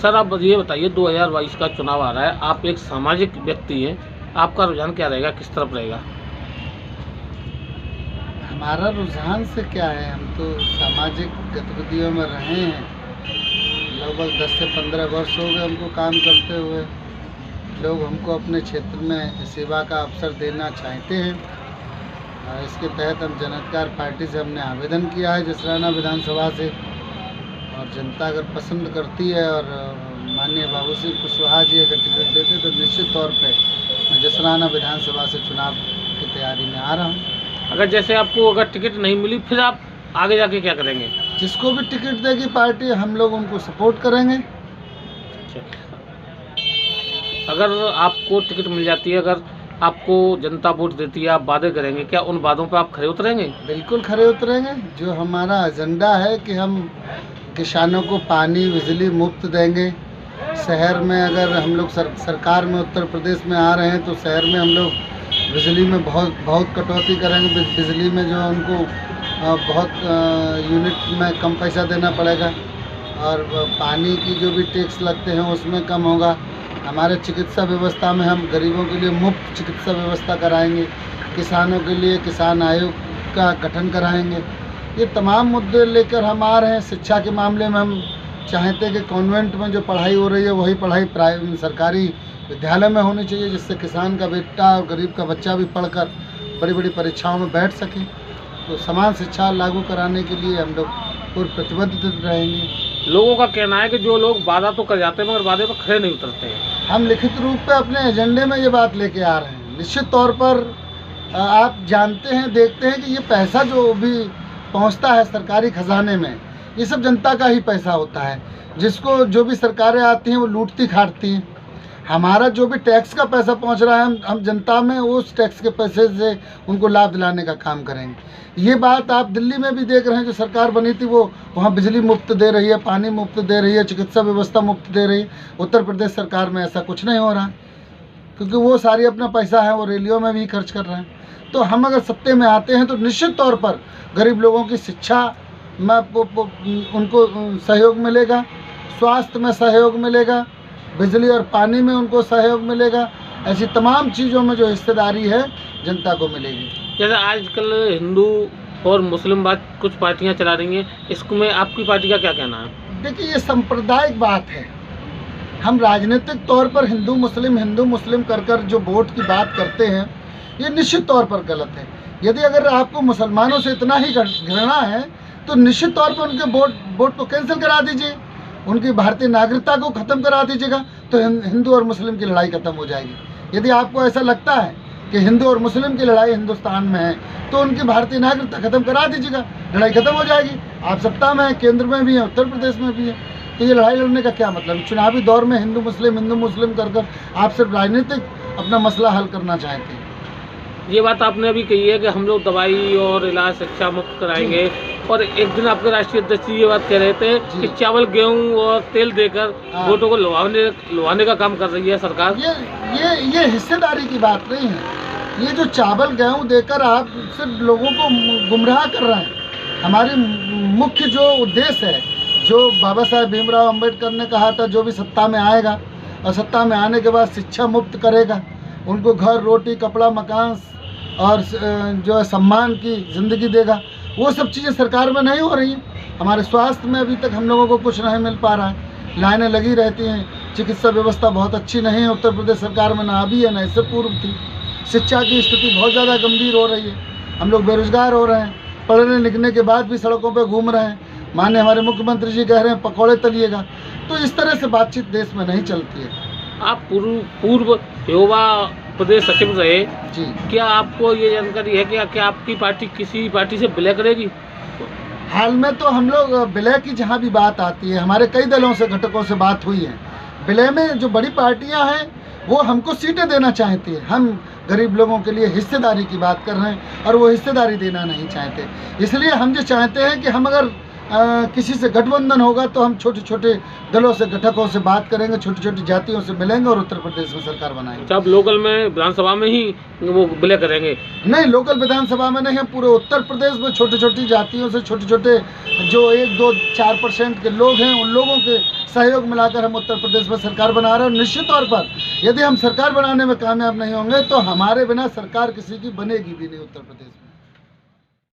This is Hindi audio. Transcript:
सर आप ये बताइए 2022 का चुनाव आ रहा है, आप एक सामाजिक व्यक्ति हैं, आपका रुझान क्या रहेगा, किस तरफ रहेगा? हमारा रुझान से क्या है, हम तो सामाजिक गतिविधियों में रहे हैं। लगभग 10 से 15 वर्ष हो गए हमको काम करते हुए। लोग हमको अपने क्षेत्र में सेवा का अवसर देना चाहते हैं। इसके तहत हम जन अधिकार पार्टी से हमने आवेदन किया है जसराना विधानसभा से, और जनता अगर पसंद करती है और माननीय बाबू सिंह कुशवाहा जी अगर टिकट देते तो निश्चित तौर पे मैं जसराना विधानसभा से चुनाव की तैयारी में आ रहा हूँ। अगर जैसे आपको अगर टिकट नहीं मिली, फिर आप आगे जाके क्या करेंगे? जिसको भी टिकट देगी पार्टी, हम लोग उनको सपोर्ट करेंगे। अगर आपको टिकट मिल जाती है, अगर आपको जनता वोट देती है, आप वादे करेंगे, क्या उन वादों पर आप खरे उतरेंगे? बिल्कुल खरे उतरेंगे। जो हमारा एजेंडा है कि हम किसानों को पानी बिजली मुफ्त देंगे। शहर में अगर हम लोग सरकार में उत्तर प्रदेश में आ रहे हैं तो शहर में हम लोग बिजली में बहुत कटौती करेंगे। बिजली में जो उनको बहुत यूनिट में कम पैसा देना पड़ेगा, और पानी की जो भी टैक्स लगते हैं उसमें कम होगा। हमारे चिकित्सा व्यवस्था में हम गरीबों के लिए मुफ्त चिकित्सा व्यवस्था कराएंगे। किसानों के लिए किसान आयोग का गठन कराएंगे। ये तमाम मुद्दे लेकर हम आ रहे हैं। शिक्षा के मामले में हम चाहते हैं कि कॉन्वेंट में जो पढ़ाई हो रही है वही पढ़ाई सरकारी विद्यालय में होनी चाहिए, जिससे किसान का बेटा और गरीब का बच्चा भी पढ़कर बड़ी बड़ी परीक्षाओं में बैठ सके। तो समान शिक्षा लागू कराने के लिए हम लोग पूर्ण प्रतिबद्ध रहेंगे। लोगों का कहना है कि जो लोग वादा तो कर जाते हैं मगर वादे पर खरे नहीं उतरते हैं। हम लिखित रूप पे अपने एजेंडे में ये बात लेके आ रहे हैं। निश्चित तौर पर आप जानते हैं, देखते हैं कि ये पैसा जो भी पहुंचता है सरकारी खजाने में, ये सब जनता का ही पैसा होता है, जिसको जो भी सरकारें आती हैं वो लूटती खाटती हैं। हमारा जो भी टैक्स का पैसा पहुंच रहा है, हम जनता में उस टैक्स के पैसे से उनको लाभ दिलाने का काम करेंगे। ये बात आप दिल्ली में भी देख रहे हैं, जो सरकार बनी थी वो वहाँ बिजली मुफ्त दे रही है, पानी मुफ्त दे रही है, चिकित्सा व्यवस्था मुफ्त दे रही है। उत्तर प्रदेश सरकार में ऐसा कुछ नहीं हो रहा, क्योंकि वो सारी अपना पैसा है वो रैलियों में भी खर्च कर रहे हैं। तो हम अगर सत्ते में आते हैं तो निश्चित तौर पर गरीब लोगों की शिक्षा में उनको सहयोग मिलेगा, स्वास्थ्य में सहयोग मिलेगा, बिजली और पानी में उनको सहयोग मिलेगा। ऐसी तमाम चीज़ों में जो हिस्सेदारी है जनता को मिलेगी। जैसे आजकल हिंदू और मुस्लिम बात कुछ पार्टियां चला रही हैं, इसमें आपकी पार्टी का क्या कहना है? देखिए, ये सांप्रदायिक बात है। हम राजनीतिक तौर पर हिंदू मुस्लिम कर जो वोट की बात करते हैं, ये निश्चित तौर पर गलत है। यदि अगर आपको मुसलमानों से इतना ही घृणा है तो निश्चित तौर पर उनके वोट को कैंसिल करा दीजिए, उनकी भारतीय नागरिकता को ख़त्म करा दीजिएगा, तो हिंदू और मुस्लिम की लड़ाई ख़त्म हो जाएगी। यदि आपको ऐसा लगता है कि हिंदू और मुस्लिम की लड़ाई हिंदुस्तान में है तो उनकी भारतीय नागरिकता ख़त्म करा दीजिएगा, लड़ाई ख़त्म हो जाएगी। आप सत्ता में हैं, केंद्र में भी हैं, उत्तर प्रदेश में भी है, तो ये लड़ाई लड़ने का क्या मतलब? चुनावी दौर में हिंदू मुस्लिम कर आप सिर्फ राजनीतिक अपना मसला हल करना चाहते हैं। ये बात आपने अभी कही है कि हम लोग दवाई और इलाज शिक्षा मुफ्त कराएंगे, और एक दिन आपके राष्ट्रीय अध्यक्ष ये बात कह रहे थे कि चावल गेहूं और तेल देकर वोटों को लुभाने का काम कर रही है सरकार। ये हिस्सेदारी की बात नहीं है। ये जो चावल गेहूं देकर आप सिर्फ लोगों को गुमराह कर रहे हैं। हमारी मुख्य जो उद्देश्य है, जो बाबा साहेब भीमराव अम्बेडकर ने कहा था, जो भी सत्ता में आएगा और सत्ता में आने के बाद शिक्षा मुफ्त करेगा, उनको घर रोटी कपड़ा मकान और जो सम्मान की ज़िंदगी देगा, वो सब चीज़ें सरकार में नहीं हो रही हैं। हमारे स्वास्थ्य में अभी तक हम लोगों को कुछ नहीं मिल पा रहा है, लाइनें लगी रहती हैं। चिकित्सा व्यवस्था बहुत अच्छी नहीं है उत्तर प्रदेश सरकार में, ना अभी है ना इससे पूर्व थी। शिक्षा की स्थिति बहुत ज़्यादा गंभीर हो रही है। हम लोग बेरोजगार हो रहे हैं, पढ़ने लिखने के बाद भी सड़कों पर घूम रहे हैं। माननीय हमारे मुख्यमंत्री जी कह रहे हैं पकौड़े तलिएगा, तो इस तरह से बातचीत देश में नहीं चलती है। आप पूर्व युवा प्रदेश सचिव रहे जी, क्या आपको ये जानकारी है कि क्या आपकी पार्टी किसी पार्टी से विलय करेगी? हाल में तो हम लोग विलय की जहाँ भी बात आती है, हमारे कई दलों से घटकों से बात हुई है। विलय में जो बड़ी पार्टियां हैं वो हमको सीटें देना चाहती है। हम गरीब लोगों के लिए हिस्सेदारी की बात कर रहे हैं और वो हिस्सेदारी देना नहीं चाहते। इसलिए हम जो चाहते हैं कि हम अगर किसी से गठबंधन होगा तो हम छोटे छोटे दलों से, घटकों से बात करेंगे, छोटी छोटी जातियों से मिलेंगे और उत्तर प्रदेश में सरकार बनाएंगे। आप लोकल में विधानसभा में ही वो विलय करेंगे? नहीं, लोकल विधानसभा में नहीं, हम पूरे उत्तर प्रदेश में छोटी छोटी जातियों से, छोटे छोटे जो 1-2-4% के लोग हैं, उन लोगों के सहयोग मिलाकर हम उत्तर प्रदेश में सरकार बना रहे हैं। और निश्चित तौर पर यदि हम सरकार बनाने में कामयाब नहीं होंगे तो हमारे बिना सरकार किसी की बनेगी भी नहीं उत्तर प्रदेश में।